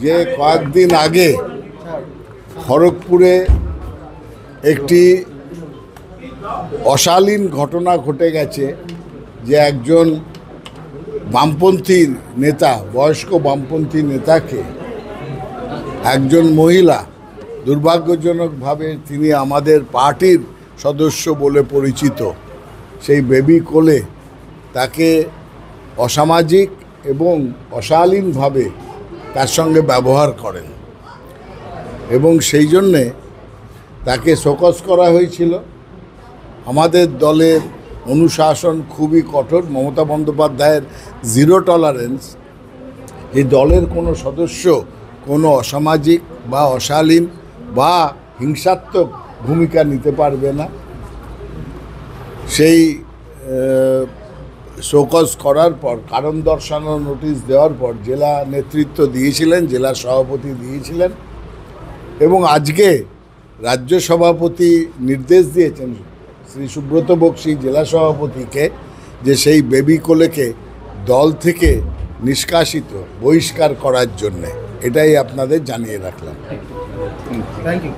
যে কয়েকদিন আগে খড়গপুরে একটি অশালীন ঘটনা ঘটে গেছে, যে একজন বামপন্থী নেতা, বয়স্ক বামপন্থী নেতাকে একজন মহিলা, দুর্ভাগ্যজনকভাবে তিনি আমাদের পার্টির সদস্য বলে পরিচিত, সেই বেবি কোলে তাকে অসামাজিক এবং অশালীনভাবে তার সঙ্গে ব্যবহার করেন এবং সেই জন্যে তাকে শোকজ করা হয়েছিল। আমাদের দলের অনুশাসন খুবই কঠোর, মমতা বন্দ্যোপাধ্যায়ের জিরো টলারেন্স। এই দলের কোনো সদস্য কোনো অসামাজিক বা অশালীন বা হিংসাত্মক ভূমিকা নিতে পারবে না। সেই শোকজ করার পর, কারণ দর্শানোর নোটিশ দেওয়ার পর জেলা নেতৃত্ব দিয়েছিলেন, জেলা সভাপতি দিয়েছিলেন এবং আজকে রাজ্য সভাপতি নির্দেশ দিয়েছেন শ্রী সুব্রত বক্সী জেলা সভাপতিকে যে সেই বেবি কোলেকে দল থেকে নিষ্কাশিত, বহিষ্কার করার জন্যে। এটাই আপনাদের জানিয়ে রাখলাম। Thank you.